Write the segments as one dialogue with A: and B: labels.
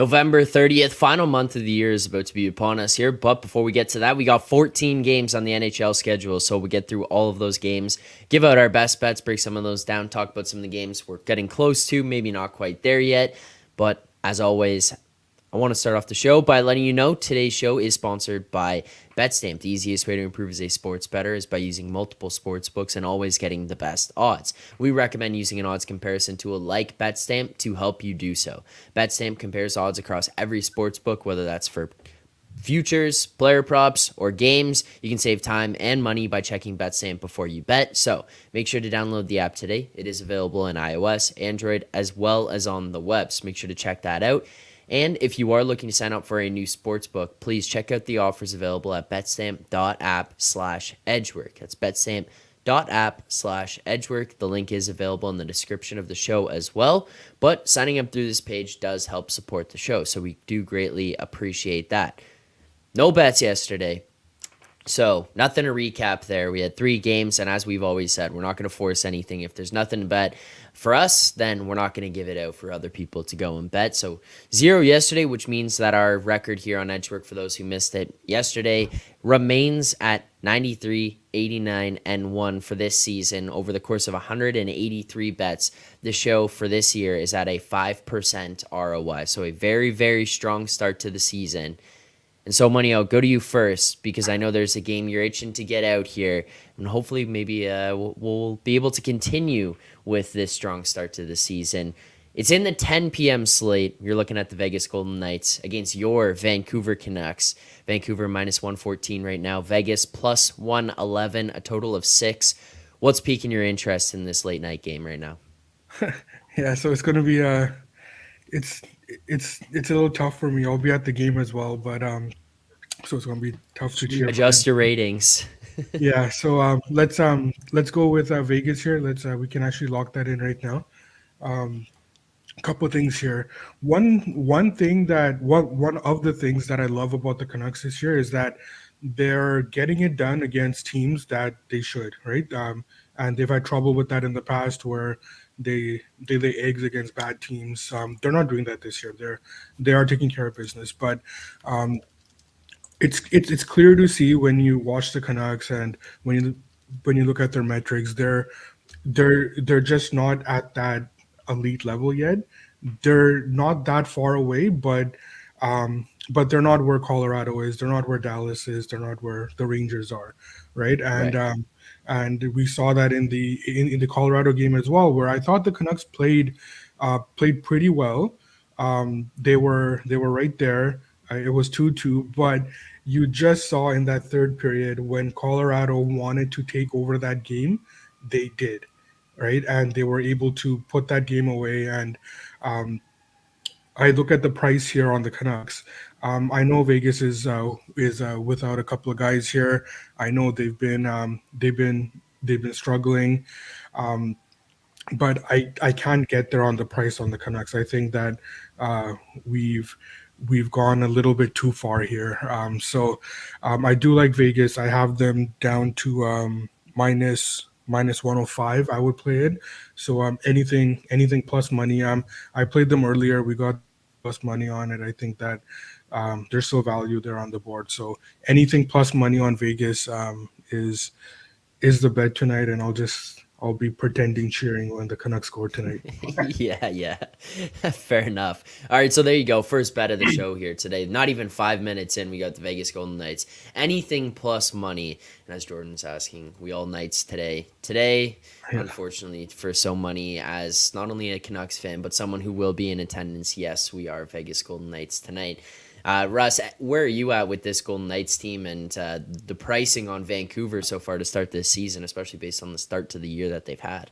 A: November 30th, final month of the year is about to be upon us here. But before we get to that, we got 14 games on the NHL schedule. So we'll get through all of those games, give out our best bets, break some of those down, talk about some of the games we're getting close to, maybe not quite there yet. But as always, I want to start off the show by letting you know today's show is sponsored by BetStamp. The easiest way to improve as a sports bettor is by using multiple sports books and always getting the best odds. We recommend using an odds comparison tool like BetStamp to help you do so. BetStamp compares odds across every sports book, whether that's for futures, player props, or games. You can save time and money by checking BetStamp before you bet. So make sure to download the app today. It is available in iOS, Android, as well as on the web. So make sure to check that out. And if you are looking to sign up for a new sportsbook, please check out the offers available at betstamp.app/edgework. That's betstamp.app/edgework. The link is available in the description of the show as well. But signing up through this page does help support the show, so we do greatly appreciate that. No bets yesterday. So nothing to recap there. We had 3 games, and as we've always said, we're not going to force anything. If there's nothing to bet for us, then we're not going to give it out for other people to go and bet. So 0 yesterday, which means that our record here on Edgework, for those who missed it yesterday, remains at 93, 89, and 1 for this season. Over the course of 183 bets, the show for this year is at a 5% ROI. So a very, very strong start to the season. And so, Money, I'll go to you first because I know there's a game you're itching to get out here. And hopefully maybe we'll be able to continue with this strong start to the season. It's in the 10 p.m. slate. You're looking at the Vegas Golden Knights against your Vancouver Canucks. Vancouver minus 114 right now. Vegas plus 111, a total of 6. What's piquing your interest in this late night game right now?
B: Yeah, so it's gonna be it's it's a little tough for me. I'll be at the game as well, but so it's gonna be tough to cheer for
A: Adjust
B: them.
A: your ratings.
B: Yeah, so let's go with Vegas here. Let's we can actually lock that in right now. Um, Couple things here. One of the things that I love about the Canucks this year is that they're getting it done against teams that they should, right? And they've had trouble with that in the past where they lay eggs against bad teams. They're not doing that this year. They are taking care of business, but um, it's clear to see when you watch the Canucks and when you look at their metrics, they're just not at that elite level yet. They're not that far away, but they're not where Colorado is. They're not where Dallas is. They're not where the Rangers are, right?
A: Right.
B: And we saw that in the Colorado game as well, where I thought the Canucks played pretty well. They were right there. It was 2-2, but you just saw in that third period when Colorado wanted to take over that game, they did, right? And they were able to put that game away. And um, I look at the price here on the Canucks. I know Vegas is without a couple of guys here. I know they've been struggling, um, but I can't get there on the price on the Canucks. I think that uh, we've we've gone a little bit too far here. I do like Vegas. I have them down to minus 105. I would play it. So anything plus money. I played them earlier. We got plus money on it. I think that there's still value there on the board. So anything plus money on Vegas is the bet tonight, and I'll be pretending cheering when the Canucks score tonight.
A: Yeah, yeah. Fair enough. All right, so there you go. First bet of the show here today. Not even 5 minutes in, we got the Vegas Golden Knights. Anything plus money. And as Jordan's asking, we all Knights today. Today,
B: Yeah.
A: unfortunately, for so money, as not only a Canucks fan, but someone who will be in attendance, yes, we are Vegas Golden Knights tonight. Russ, where are you at with this Golden Knights team and the pricing on Vancouver so far to start this season, especially based on the start to the year that they've had?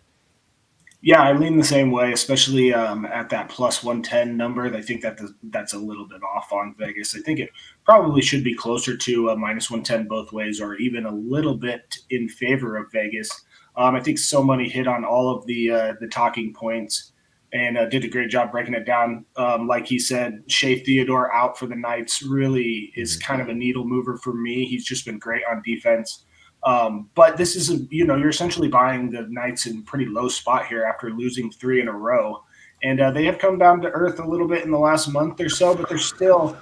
C: Yeah, I lean the same way, especially at that plus 110 number. I think that's a little bit off on Vegas. I think it probably should be closer to minus 110 both ways, or even a little bit in favor of Vegas. I think so many hit on all of the talking points and did a great job breaking it down. Like he said, Shea Theodore out for the Knights really is kind of a needle mover for me. He's just been great on defense. But this is, you're essentially buying the Knights in pretty low spot here after losing 3 in a row. And they have come down to earth a little bit in the last month or so, but they're still,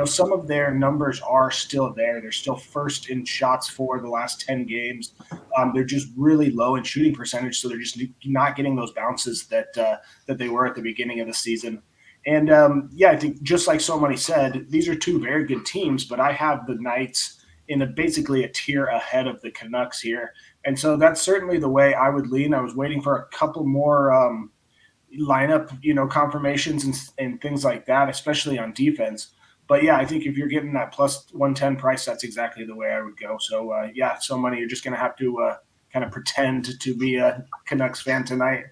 C: some of their numbers are still there. They're still first in shots for the last 10 games. They're just really low in shooting percentage, so they're just not getting those bounces that they were at the beginning of the season. And I think just like so many said, these are two very good teams, but I have the Knights in basically a tier ahead of the Canucks here. And so that's certainly the way I would lean. I was waiting for a couple more lineup, confirmations and things like that, especially on defense. But yeah, I think if you're getting that plus 110 price, that's exactly the way I would go. So so money, you're just going to have to kind of pretend to be a Canucks fan tonight.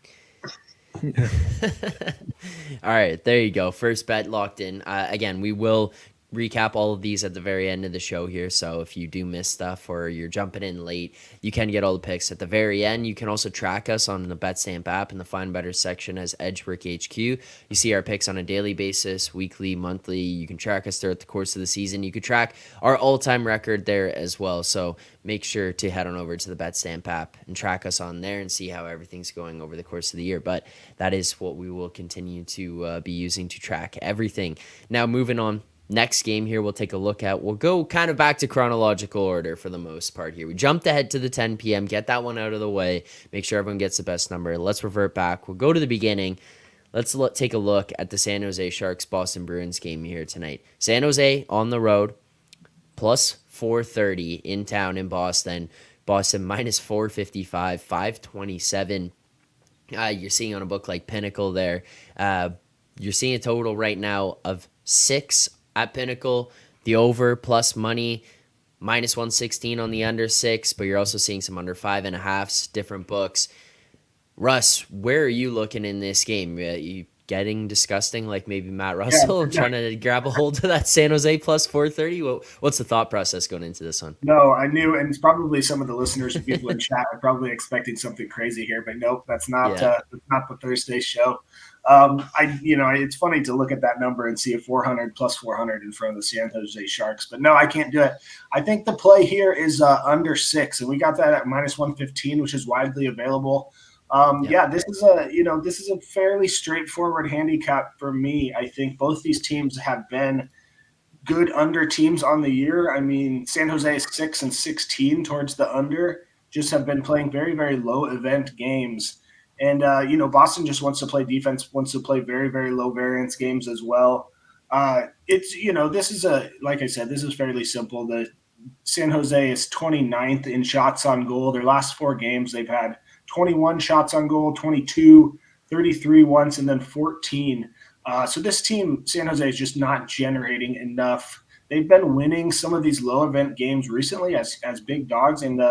A: All right, there you go. First bet locked in. Again, we will recap all of these at the very end of the show here. So if you do miss stuff or you're jumping in late, you can get all the picks at the very end. You can also track us on the BetStamp app in the Find Better section as Edgework HQ. You see our picks on a daily basis, weekly, monthly. You can track us throughout the course of the season. You could track our all-time record there as well. So make sure to head on over to the BetStamp app and track us on there and see how everything's going over the course of the year. But that is what we will continue to be using to track everything. Now, moving on. Next game here we'll take a look at. We'll go kind of back to chronological order for the most part here. We jumped ahead to the 10 p.m., get that one out of the way, make sure everyone gets the best number. Let's revert back. We'll go to the beginning. Let's take a look at the San Jose Sharks Boston Bruins game here tonight. San Jose on the road, plus 430 in town in Boston. Boston minus 455, 527. You're seeing on a book like Pinnacle there. You're seeing a total right now of 6 at Pinnacle, the over plus money, minus 116 on the under 6, but you're also seeing some under 5.5s, different books. Russ, where are you looking in this game? You getting disgusting like maybe Matt Russell, trying to grab a hold of that San Jose plus 430? What's the thought process going into this one?
C: No, I knew, and it's probably some of the listeners and people in chat are probably expecting something crazy here, but nope, that's not the Thursday show. It's funny to look at that number and see a 400 plus 400 in front of the San Jose Sharks, but no, I can't do it. I think the play here is under 6, and we got that at minus 115, which is widely available. This is a fairly straightforward handicap for me. I think both these teams have been good under teams on the year. I mean, San Jose is 6-16 towards the under, just have been playing very, very low event games. And, Boston just wants to play defense, wants to play very, very low variance games as well. This is like I said, this is fairly simple. The San Jose is 29th in shots on goal. Their last 4 games, they've had 21 shots on goal, 22, 33 once, and then 14. So this team, San Jose, is just not generating enough. They've been winning some of these low event games recently as big dogs, and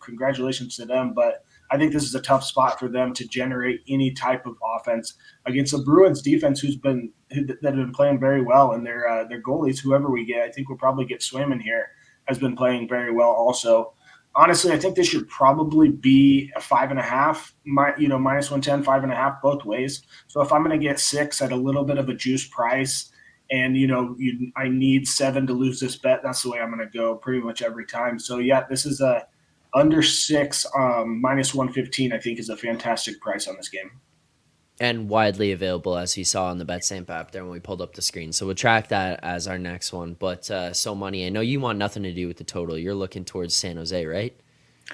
C: congratulations to them. But I think this is a tough spot for them to generate any type of offense against a Bruins defense that have been playing very well, and their goalies, whoever we get, I think we'll probably get Swayman here, has been playing very well also. Honestly, I think this should probably be a 5.5, minus 110, 5.5 both ways. So if I'm going to get 6 at a little bit of a juice price, and I need 7 to lose this bet, that's the way I'm going to go pretty much every time. So yeah, this is a under 6, minus 115. I think is a fantastic price on this game.
A: And widely available, as you saw on the BetStamp app there when we pulled up the screen. So we'll track that as our next one. But So Money, I know you want nothing to do with the total. You're looking towards San Jose, right?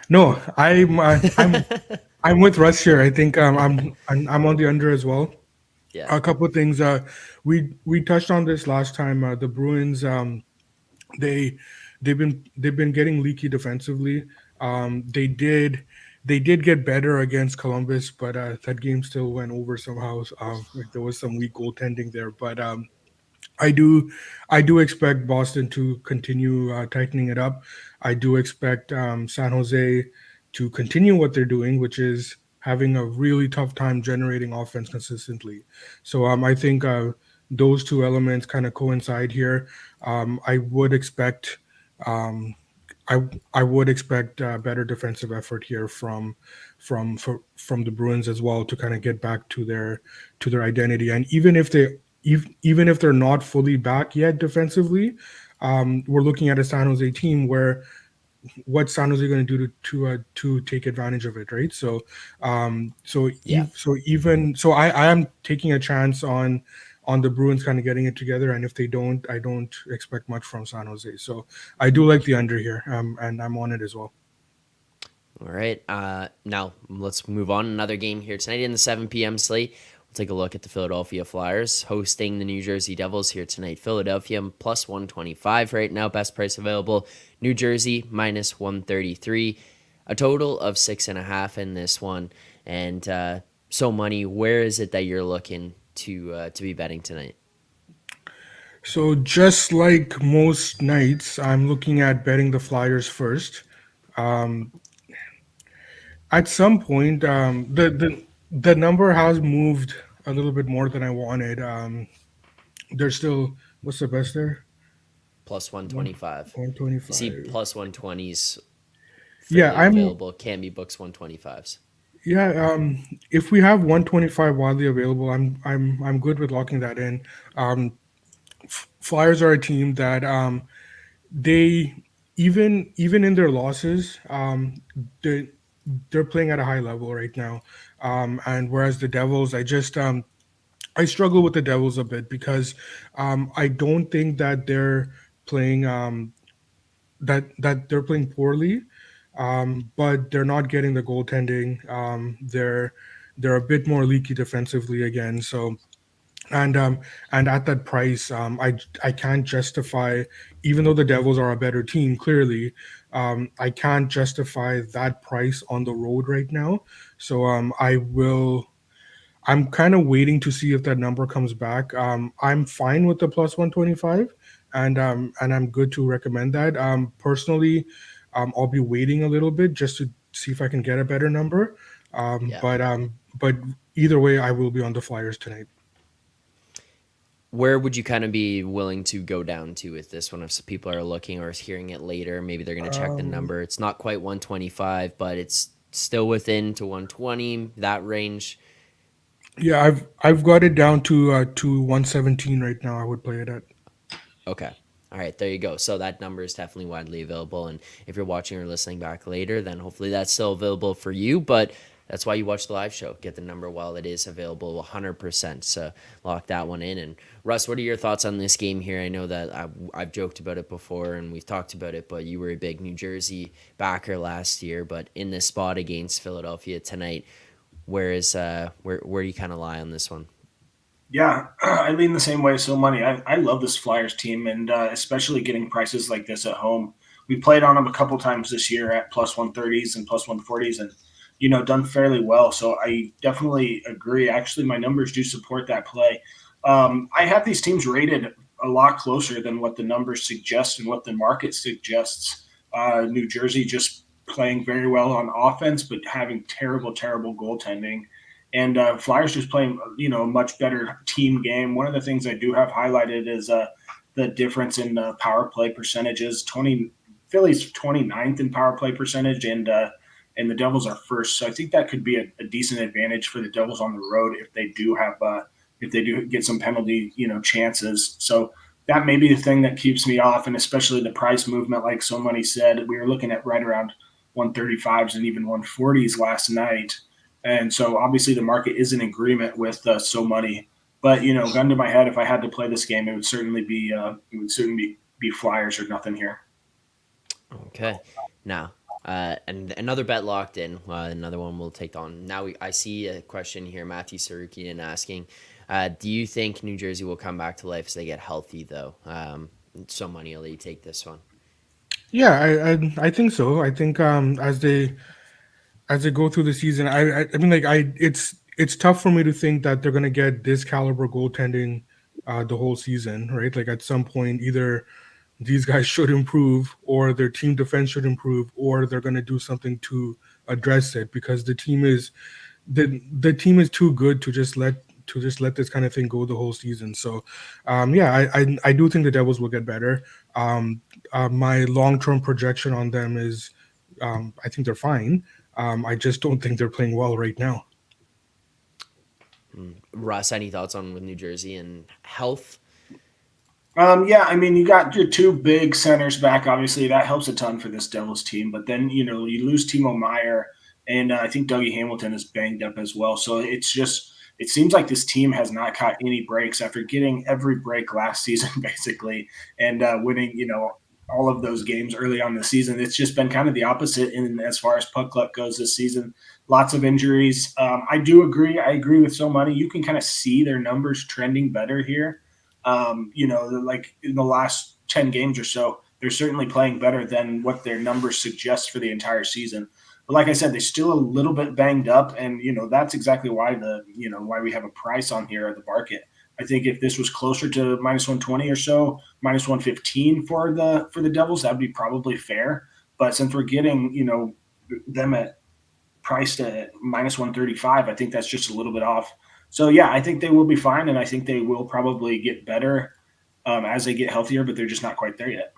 B: No, I'm with Russ here. I think I'm on the under as well.
A: Yeah.
B: A couple of things. We touched on this last time. The Bruins, they've been getting leaky defensively. They did get better against Columbus, but that game still went over somehow. There was some weak goaltending there, but I do expect Boston to continue tightening it up. I do expect San Jose to continue what they're doing, which is having a really tough time generating offense consistently. So I think those two elements kind of coincide here. I would expect I would expect better defensive effort here from the Bruins as well to kind of get back to their identity. And even if they're not fully back yet defensively, we're looking at a San Jose team where what San Jose going to do to take advantage of it, right?
A: Yeah.
B: So I am taking a chance on the Bruins kind of getting it together, and if they don't, I don't expect much from San Jose. So I do like the under here, and I'm on it as well.
A: All right. Now let's move on. Another game here tonight in the 7 p.m. slate. We'll take a look at the Philadelphia Flyers hosting the New Jersey Devils here tonight. Philadelphia plus 125 right now, best price available. New Jersey minus 133. A total of 6.5 in this one. And so, money, where is it that you're looking to be betting tonight?
B: So just like most nights, I'm looking at betting the Flyers first. Um, at some point, the number has moved a little bit more than I wanted. There's still what's the best there?
A: Plus
B: One
A: 125.
B: one twenty
A: You see
B: five.
A: plus 120s
B: Yeah,
A: fairly
B: I'm
A: available. Can be books 125s.
B: yeah. If we have 125 widely available, I'm good with locking that in. Um, Flyers are a team that they even in their losses, they they're playing at a high level right now. And whereas the Devils, I struggle with the Devils a bit because I don't think that they're playing that they're playing poorly, but they're not getting the goaltending. They're a bit more leaky defensively again. So and and at that price, I can't justify, even though the Devils are a better team. Clearly, I can't justify that price on the road right now. So I will. I'm kind of waiting to see if that number comes back. I'm fine with the plus 125, and I'm good to recommend that. Personally, I'll be waiting a little bit just to see if I can get a better number.
A: Yeah.
B: But either way, I will be on the Flyers tonight.
A: Where would you kind of be willing to go down to with this one if some people are looking or is hearing it later? Maybe they're going to check the
B: Um,
A: number. It's not quite 125, but it's still within to 120, that range.
B: yeah, I've got it down to 117 right now. I would play it at.
A: Okay. All right, there you go. So that number is definitely widely available. And if you're watching or listening back later, then hopefully that's still available for you. But that's why you watch the live show. Get the number while it is available 100%. So lock that one in. And Russ, what are your thoughts on this game here? I know that I've joked about it before and we've talked about it, but you were a big New Jersey backer last year. But in this spot against Philadelphia tonight, where do you kind of lie on this one?
C: Yeah, I lean the same way. So money. I love this Flyers team, and especially getting prices like this at home. We played on them a couple times this year at plus 130s and plus 140s, and done fairly well. So I definitely agree. Actually, my numbers do support that play. I have these teams rated a lot closer than what the numbers suggest and what the market suggests. New Jersey just playing very well on offense, but having terrible, terrible goaltending. And Flyers just playing, a much better team game. One of the things I do have highlighted is the difference in power play percentages. Philly's 29th in power play percentage, and the Devils are first. So I think that could be a decent advantage for the Devils on the road if they do get some penalty chances. So that may be the thing that keeps me off, and especially the price movement. Like so many said, we were looking at right around 135s and even 140s last night. And so obviously the market is in agreement with so money. But gun to my head, if I had to play this game, it would certainly be Flyers or nothing here.
A: Okay. Now, and another bet locked in. Another one we'll take on. Now I see a question here. Matthew Sarukian asking, do you think New Jersey will come back to life as they get healthy, though? So money, will you take this one?
B: Yeah, I think so. I think as they go through the season, I mean, like it's tough for me to think that they're gonna get this caliber goaltending the whole season, right? Like at some point, either these guys should improve, or their team defense should improve, or they're gonna do something to address it because the team is too good to just let this kind of thing go the whole season. So, yeah, I do think the Devils will get better. My long term projection on them is, I think they're fine. I just don't think they're playing well right now.
A: Russ, any thoughts on with New Jersey and health?
C: Yeah, I mean, you got your two big centers back. Obviously, that helps a ton for this Devils team. But then, you lose Timo Meyer, and I think Dougie Hamilton is banged up as well. So it seems like this team has not caught any breaks after getting every break last season, basically, and winning, all of those games early on in the season. It's just been kind of the opposite in as far as puck luck goes this season. Lots of injuries. I do agree. I agree with so many. You can kind of see their numbers trending better here. Like in the last 10 games or so, they're certainly playing better than what their numbers suggest for the entire season. But like I said, they're still a little bit banged up. And, that's exactly why why we have a price on here at the market. I think if this was closer to minus 120 or so, minus 115 for the Devils, that'd be probably fair. But since we're getting, them at priced at minus 135, I think that's just a little bit off. So yeah, I think they will be fine, and I think they will probably get better as they get healthier, but they're just not quite there yet.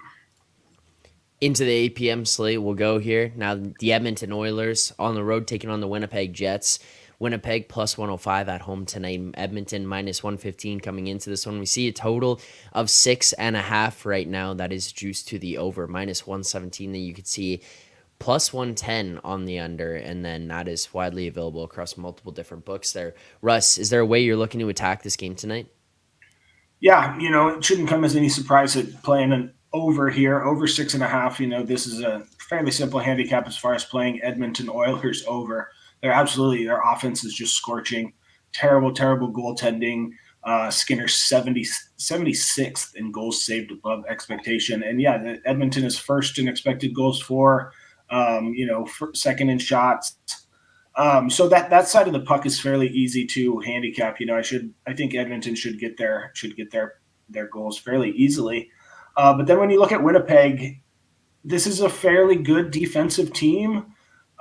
A: Into the 8 p.m. slate we'll go here. Now, the Edmonton Oilers on the road taking on the Winnipeg Jets. Winnipeg plus 105 at home tonight. Edmonton minus 115 coming into this one. We see a total of 6.5 right now. That is juiced to the over. Minus 117 that you could see plus 110 on the under, and then that is widely available across multiple different books there. Russ, is there a way you're looking to attack this game tonight?
C: Yeah, it shouldn't come as any surprise that playing an over here, over 6.5. This is a fairly simple handicap as far as playing Edmonton Oilers over. Their offense is just scorching. Terrible, terrible goaltending. Skinner 76th in goals saved above expectation. And yeah, Edmonton is first in expected goals for, second in shots. So that side of the puck is fairly easy to handicap. I think Edmonton should get their goals fairly easily. But then when you look at Winnipeg, this is a fairly good defensive team.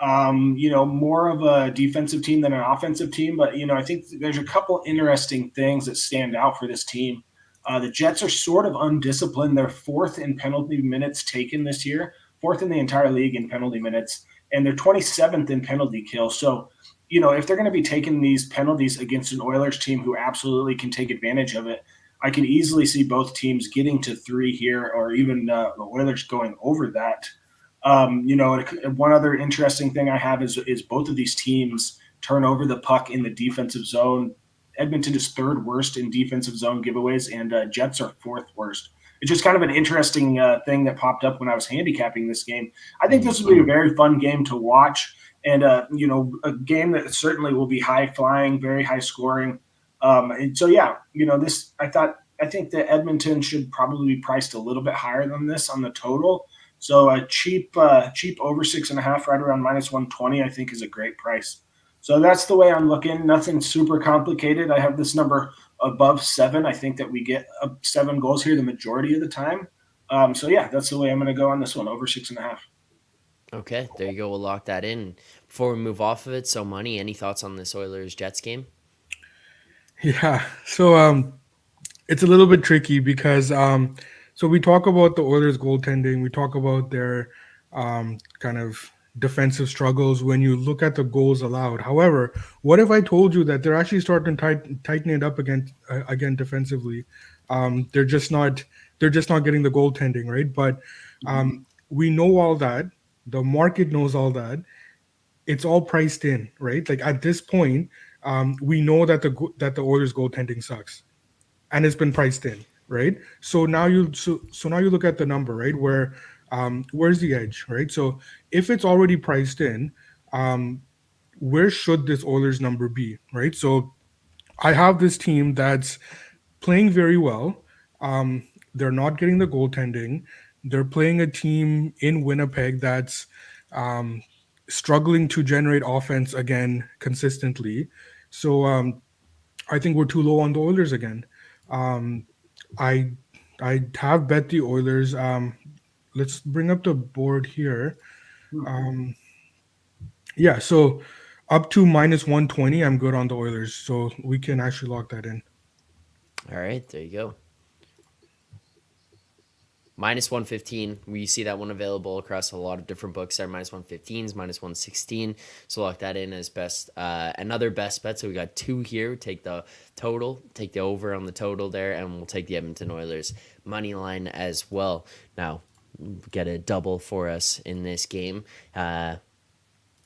C: More of a defensive team than an offensive team. But I think there's a couple interesting things that stand out for this team. The Jets are sort of undisciplined. They're fourth in penalty minutes taken this year, fourth in the entire league in penalty minutes, and they're 27th in penalty kill. So, if they're going to be taking these penalties against an Oilers team who absolutely can take advantage of it, I can easily see both teams getting to 3 here, or even the Oilers going over that. One other interesting thing I have is both of these teams turn over the puck in the defensive zone. Edmonton is third worst in defensive zone giveaways, and Jets are fourth worst. It's just kind of an interesting thing that popped up when I was handicapping this game. I think this will be a very fun game to watch, and a game that certainly will be high flying, very high scoring. And so yeah, I think that Edmonton should probably be priced a little bit higher than this on the total. So a cheap over 6.5, right around minus 120, I think is a great price. So that's the way I'm looking. Nothing super complicated. I have this number above 7. I think that we get 7 goals here the majority of the time. So yeah, that's the way I'm going to go on this one, over 6.5.
A: Okay, there you go. We'll lock that in. Before we move off of it, so Money, any thoughts on this Oilers Jets game?
B: Yeah. So it's a little bit tricky because so we talk about the Oilers goaltending, we talk about their kind of defensive struggles when you look at the goals allowed. However, what if I told you that they're actually starting to tighten it up again defensively? They're just not getting the goaltending right, but we know all that. The market knows all that. It's all priced in, right? Like at this point, we know that the Oilers goaltending sucks, and it's been priced in, right? So now you look at the number, right? Where's the edge, right? So if it's already priced in, where should this Oilers number be, right? So I have this team that's playing very well. They're not getting the goaltending. They're playing a team in Winnipeg that's um, struggling to generate offense again consistently. So I think we're too low on the Oilers again. Um, I I have bet the Oilers. Let's bring up the board here. Um, yeah, so up to minus 120, I'm good on the Oilers. So we can actually lock that in.
A: All right, there you go. minus 115. We see that one available across a lot of different books there. Minus 115s, minus 116. So lock that in as best, another best bet. So we got two here. Take the total, take the over on the total there, and we'll take the Edmonton Oilers money line as well. Now, get a double for us in this game.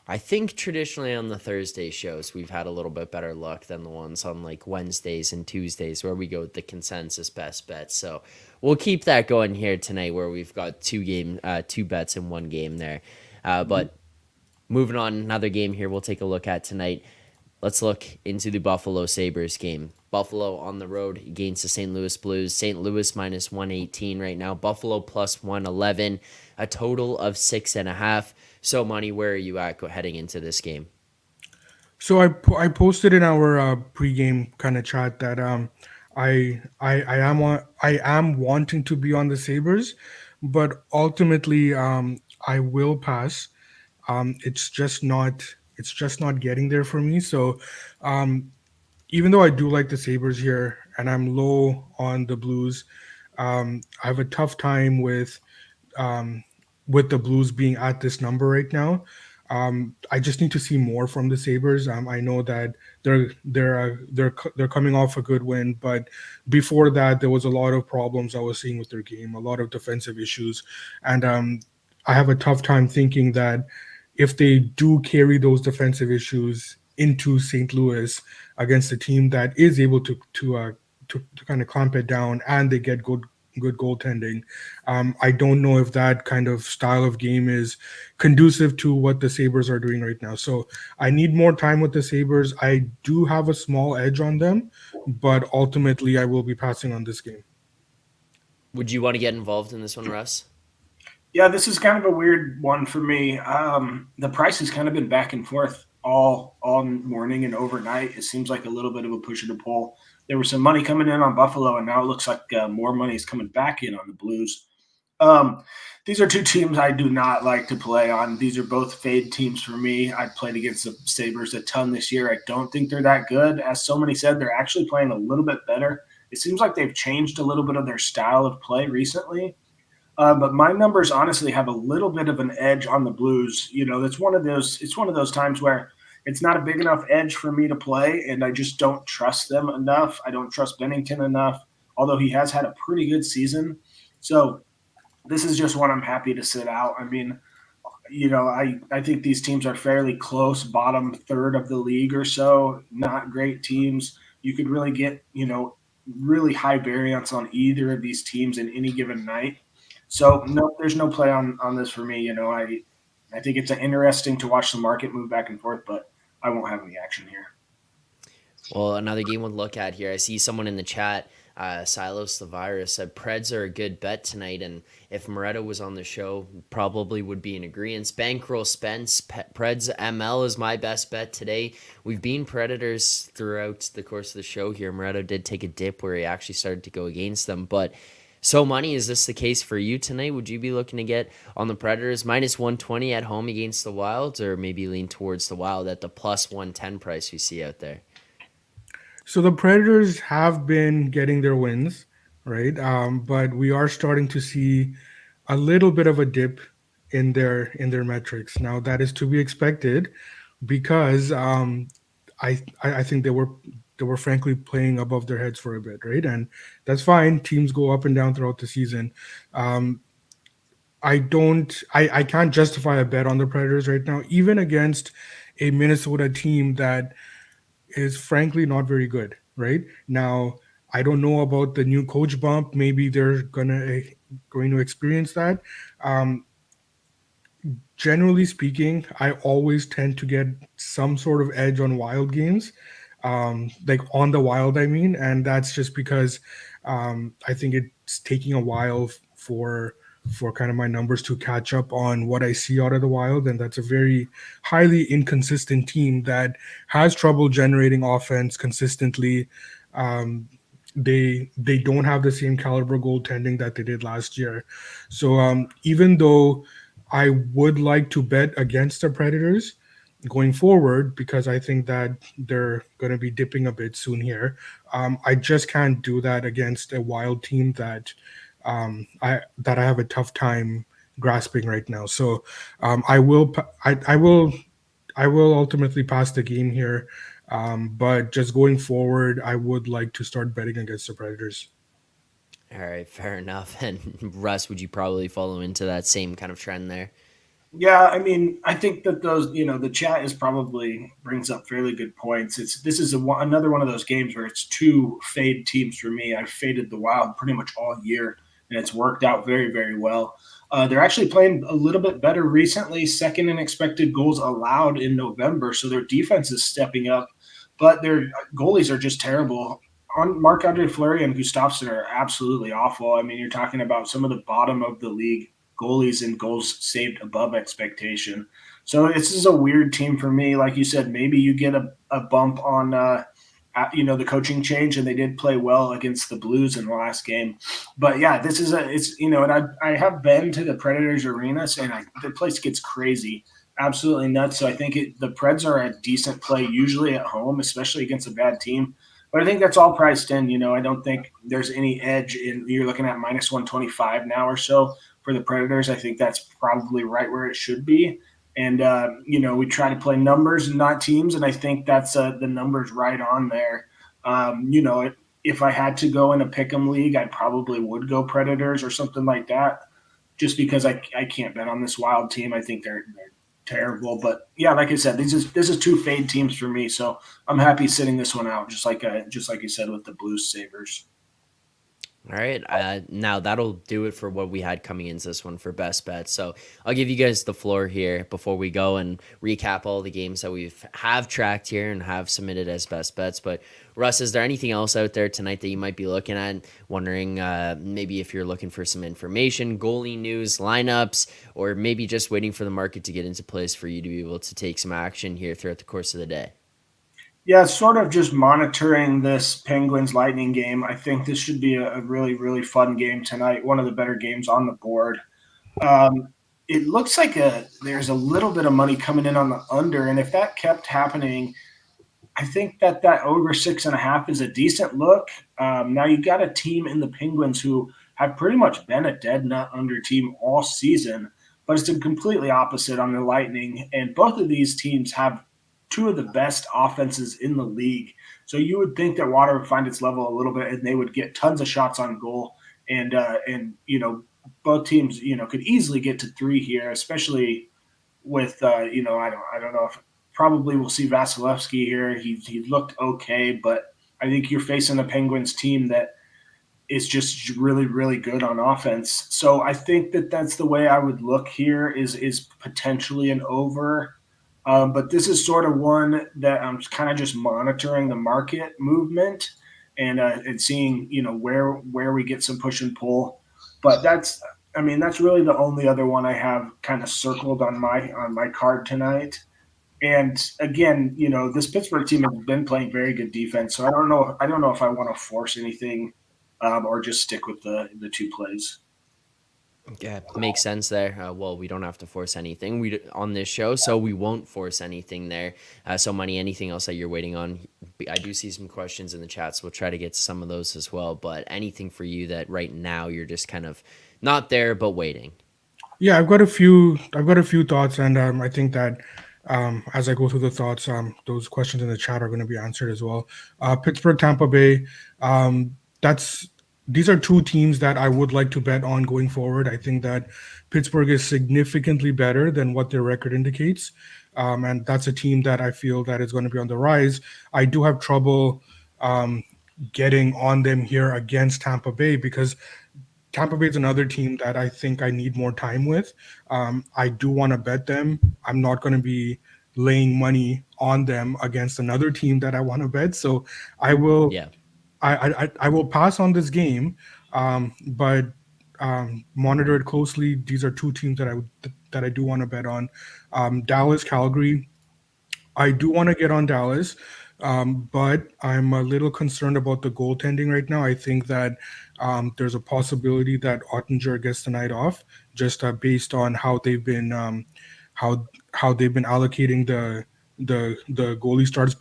A: I think traditionally on the Thursday shows, we've had a little bit better luck than the ones on like Wednesdays and Tuesdays where we go with the consensus best bets. So we'll keep that going here tonight where we've got two bets in one game there. But moving on, another game here we'll take a look at tonight. Let's look into the Buffalo Sabres game. Buffalo on the road against the St. Louis Blues. St. Louis minus 118 right now. Buffalo plus 111. A total of 6.5. So, Money, where are you at heading into this game?
B: So I posted in our pregame kind of chat that I am wanting to be on the Sabres, but ultimately I will pass. It's just not getting there for me. So um, even though I do like the Sabres here and I'm low on the Blues, I have a tough time um, with the Blues being at this number right now. I just need to see more from the Sabres. I know that they're coming off a good win, but before that, there was a lot of problems I was seeing with their game, a lot of defensive issues, and I have a tough time thinking that if they do carry those defensive issues into St. Louis against a team that is able to kind of clamp it down and they get good goaltending. I don't know if that kind of style of game is conducive to what the Sabres are doing right now. So I need more time with the Sabres. I do have a small edge on them, but ultimately I will be passing on this game.
A: Would you want to get involved in this one, Russ?
C: Yeah, this is kind of a weird one for me. The price has kind of been back and forth all morning and overnight. It seems like a little bit of a push and a pull. There was some money coming in on Buffalo, and now it looks like more money is coming back in on the Blues. Um, these are two teams I do not like to play on. These are both fade teams for me. I played against the Sabres a ton this year. I don't think they're that good. As so many said, they're actually playing a little bit better. It seems like they've changed a little bit of their style of play recently. But my numbers honestly have a little bit of an edge on the Blues. You know, it's one of those. It's one of those times where it's not a big enough edge for me to play, and I just don't trust them enough. I don't trust Bennington enough, although he has had a pretty good season. So this is just one I'm happy to sit out. I mean, you know, I think these teams are fairly close, bottom third of the league or so. Not great teams. You could really get, you know, really high variance on either of these teams in any given night. So no, there's no play on this for me. You know, I think it's interesting to watch the market move back and forth, but I won't have any action here.
A: Well, another game we'll look at here. I see someone in the chat, Silos the Virus, said Preds are a good bet tonight, and if Moretto was on the show, probably would be in agreement. Bankroll Spence, Preds ML is my best bet today. We've been Predators throughout the course of the show here. Moretto did take a dip where he actually started to go against them, but so, Money, is this the case for you tonight? Would you be looking to get on the Predators minus 120 at home against the Wilds, or maybe lean towards the Wild at the plus 110 price we see out there?
B: So the Predators have been getting their wins, right? But we are starting to see a little bit of a dip in their metrics. Now that is to be expected because I think they were frankly playing above their heads for a bit, right? And that's fine. Teams go up and down throughout the season. Um, I can't justify a bet on the Predators right now, even against a Minnesota team that is frankly not very good, right? Now, I don't know about the new coach bump. Maybe they're going to experience that. Um, Generally speaking, I always tend to get some sort of edge on wild games, like on the wild, I mean, and that's just because I think it's taking a while for kind of my numbers to catch up on what I see out of the wild, and that's a very highly inconsistent team that has trouble generating offense consistently. Um, they don't have the same caliber goaltending that they did last year, so even though I would like to bet against the Predators going forward because I think that they're going to be dipping a bit soon here. I just can't do that against a wild team that I have a tough time grasping right now. So I will I will ultimately pass the game here, but just going forward, I would like to start betting against the Predators.
A: All right, fair enough. And Russ, would you probably follow into that same kind of trend there?
C: Yeah, I mean, I think that those, the chat is probably brings up fairly good points. This is another one of those games where it's two fade teams for me. I've faded the Wild pretty much all year, and it's worked out very, very well. They're actually playing a little bit better recently, second in expected goals allowed in November, so their defense is stepping up, but their goalies are just terrible. On Marc-Andre Fleury and Gustafsson are absolutely awful. I mean, you're talking about some of the bottom of the league goalies and goals saved above expectation. So this is a weird team for me. Like you said, maybe you get a bump on the coaching change, and they did play well against the Blues in the last game. But yeah, this is and I have been to the Predators arena, and the place gets crazy, absolutely nuts. So I think the Preds are a decent play usually at home, especially against a bad team. But I think that's all priced in. I don't think there's any edge in. You're looking at minus 125 now or so for the Predators. I think that's probably right where it should be. And, we try to play numbers and not teams. And I think that's the numbers right on there. If I had to go in a pick 'em league, I probably would go Predators or something like that, just because I can't bet on this Wild team. I think they're terrible. But yeah, like I said, this is two fade teams for me. So I'm happy sitting this one out, just like you said with the Blues Sabres.
A: All right. Now that'll do it for what we had coming into this one for best bets. So I'll give you guys the floor here before we go and recap all the games that we've have tracked here and have submitted as best bets. But Russ, is there anything else out there tonight that you might be looking at? Wondering maybe if you're looking for some information, goalie news, lineups, or maybe just waiting for the market to get into place for you to be able to take some action here throughout the course of the day.
C: Yeah, sort of just monitoring this Penguins Lightning game. I think this should be a really, really fun game tonight. One of the better games on the board. Um, it looks like there's a little bit of money coming in on the under, and if that kept happening, I think that over 6.5 is a decent look. Now you got a team in the Penguins who have pretty much been a dead nut under team all season, but it's a completely opposite on the Lightning, and both of these teams have two of the best offenses in the league. So you would think that water would find its level a little bit, and they would get tons of shots on goal, and both teams could easily get to 3 here, especially with I don't know if probably we'll see Vasilevsky here. He looked okay, but I think you're facing a Penguins team that is just really, really good on offense. So I think that that's the way I would look here is potentially an over. But this is sort of one that I'm kind of just monitoring the market movement and seeing where we get some push and pull. But that's really the only other one I have kind of circled on my card tonight. And again, this Pittsburgh team has been playing very good defense, so I don't know if I want to force anything or just stick with the two plays.
A: Yeah, makes sense there. Well, we don't have to force anything on this show, so we won't force anything there. So, Money, anything else that you're waiting on? I do see some questions in the chat, so we'll try to get to some of those as well. But anything for you that right now you're just kind of not there but waiting?
B: Yeah, I've got a few thoughts, and I think that as I go through the thoughts, those questions in the chat are going to be answered as well. Pittsburgh, Tampa Bay. That's These are two teams that I would like to bet on going forward. I think that Pittsburgh is significantly better than what their record indicates, and that's a team that I feel that is going to be on the rise. I do have trouble getting on them here against Tampa Bay because Tampa Bay is another team that I think I need more time with. I do want to bet them. I'm not going to be laying money on them against another team that I want to bet. So I will.
A: Yeah.
B: I will pass on this game, but monitor it closely. These are two teams that I do want to bet on. Dallas, Calgary. I do want to get on Dallas, but I'm a little concerned about the goaltending right now. I think that there's a possibility that Ottinger gets the night off, just based on how they've been how they've been allocating the goalie starts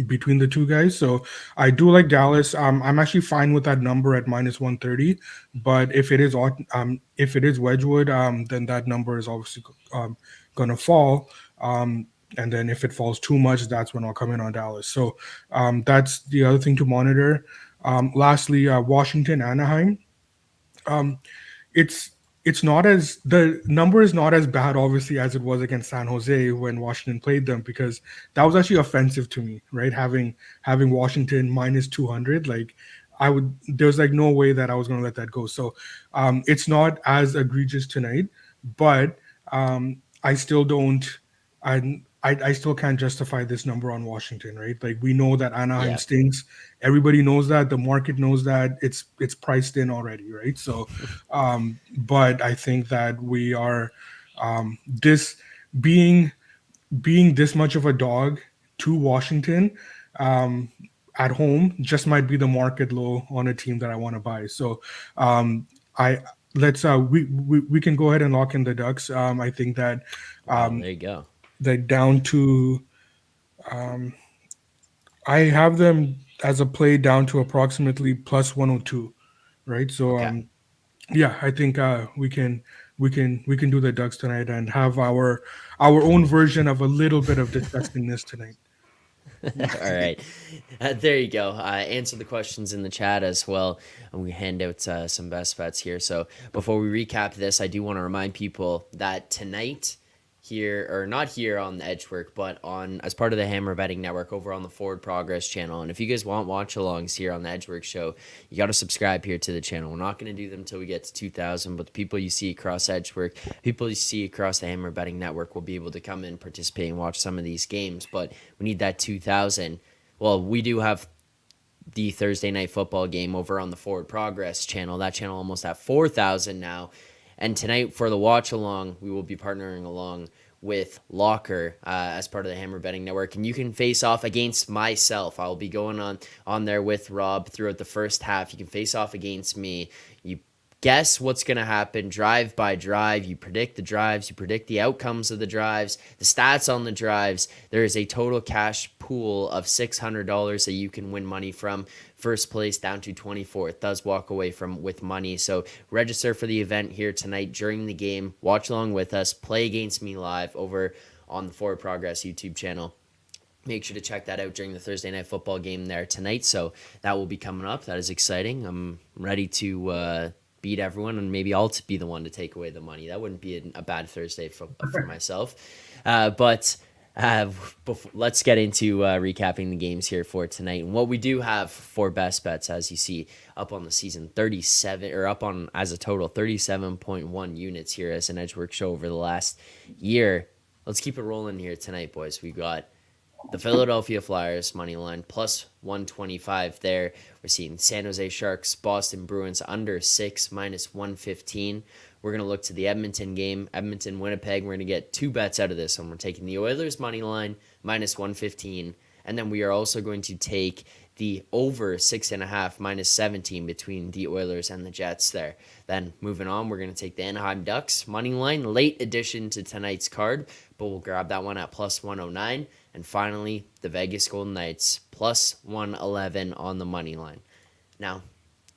B: between the two guys. So I do like Dallas. I'm actually fine with that number at minus 130. But if it is Wedgwood, then that number is obviously gonna fall. And then if it falls too much, that's when I'll come in on Dallas. So that's the other thing to monitor. Lastly, Washington, Anaheim. Um, it's it's not as the number is not as bad obviously as it was against San Jose when Washington played them, because that was actually offensive to me, right? Having Washington minus 200, like I would there's like no way that I was going to let that go. So it's not as egregious tonight, but I still don't I still can't justify this number on Washington, right? Like we know that Anaheim
A: Yeah.
B: stinks. Everybody knows that. The market knows that. It's priced in already, right? So, but I think that we are this being being this much of a dog to Washington um, at home just might be the market low on a team that I want to buy. So, I let's we can go ahead and lock in the Ducks. I think that
A: Wow,
B: um,
A: there you go.
B: that down to um, I have them as a play down to approximately plus 102, right? So
A: Okay.
B: yeah, I think we can do the Ducks tonight and have our own version of a little bit of disgustingness tonight.
A: All right. There you go. Answer the questions in the chat as well. And we hand out some best bets here. So before we recap this, I do want to remind people that tonight here, or not here on the Edgework, but on as part of the Hammer Betting Network over on the Forward Progress channel. And if you guys want watch alongs here on the Edgework show, you got to subscribe here to the channel. We're not going to do them until we get to 2,000, but the people you see across Edgework, people you see across the Hammer Betting Network will be able to come in, participate, and watch some of these games. But we need that 2,000. Well, we do have the Thursday night football game over on the Forward Progress channel. That channel almost at 4,000 now. And tonight for the watch along, we will be partnering along with Locker as part of the Hammer Betting Network, and you can face off against myself. I'll be going on there with Rob throughout the first half. You can face off against me. You guess what's going to happen drive by drive. You predict the drives. You predict the outcomes of the drives, the stats on the drives. There is a total cash pool of $600 that you can win money from. First place down to 24th does walk away from with money. So register for the event here tonight during the game. Watch along with us. Play against me live over on the Forward Progress YouTube channel. Make sure to check that out during the Thursday night football game there tonight. So that will be coming up. That is exciting. I'm ready to beat everyone, and maybe I'll be the one to take away the money. That wouldn't be a bad Thursday for myself. But let's get into recapping the games here for tonight. And what we do have for best bets, as you see up on the season, 37 or up on as a total 37.1 units here as an Edgework show over the last year. Let's keep it rolling here tonight, boys. We got the Philadelphia Flyers money line plus 125 there. We're seeing San Jose Sharks, Boston Bruins under 6 minus 115. We're going to look to the Edmonton game, Edmonton Winnipeg. We're going to get two bets out of this one. We're taking the Oilers money line minus 115, and then we are also going to take the over 6.5 minus 17 between the Oilers and the Jets there. Then moving on, we're going to take the Anaheim Ducks money line, late addition to tonight's card, but we'll grab that one at plus 109. And finally, the Vegas Golden Knights plus 111 on the money line. Now,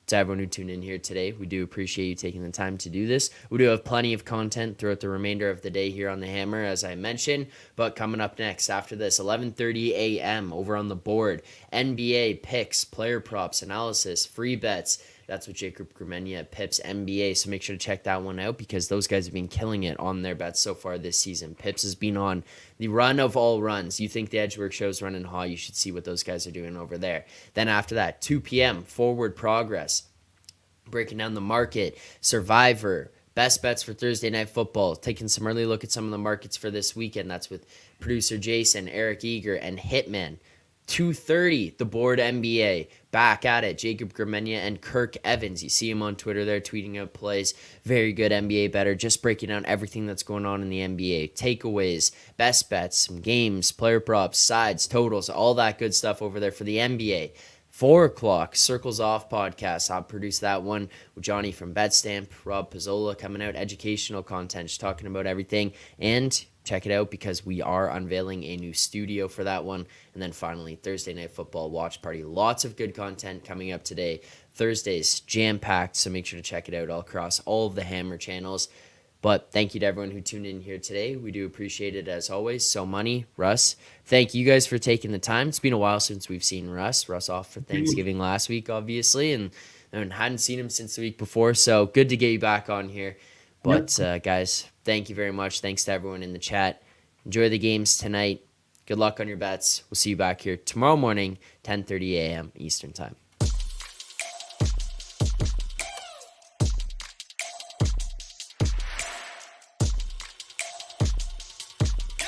A: to everyone who tuned in here today, we do appreciate you taking the time to do this. We do have plenty of content throughout the remainder of the day here on the Hammer, as I mentioned. But coming up next after this, 11:30 a.m. over on the board, NBA picks, player props, analysis, free bets. That's with Jacob Grumenia at Pips NBA. So make sure to check that one out, because those guys have been killing it on their bets so far this season. Pips has been on the run of all runs. You think the Edgework show's running hot, you should see what those guys are doing over there. Then after that, 2 p.m., Forward Progress, breaking down the market, Survivor, best bets for Thursday Night Football, taking some early look at some of the markets for this weekend. That's with producer Jason, Eric Eager, and Hitman. 2:30, the board NBA, back at it, Jacob Grumenia and Kirk Evans. You see him on Twitter there tweeting out plays. Very good NBA better, just breaking down everything that's going on in the NBA. Takeaways, best bets, some games, player props, sides, totals, all that good stuff over there for the NBA. 4 o'clock, Circles Off podcast. I'll produce that one with Johnny from Betstamp, Rob Pizzola coming out, educational content, just talking about everything. And check it out because we are unveiling a new studio for that one. And then finally, Thursday Night Football watch party. Lots of good content coming up today. Thursday's jam-packed, so make sure to check it out all across all of the Hammer channels. But thank you to everyone who tuned in here today. We do appreciate it as always. So Money, Russ, thank you guys for taking the time. It's been a while since we've seen Russ. Russ off for Thanksgiving last week, obviously, and hadn't seen him since the week before. So good to get you back on here. But guys, thank you very much. Thanks to everyone in the chat. Enjoy the games tonight. Good luck on your bets. We'll see you back here tomorrow morning, 10:30 a.m. Eastern Time.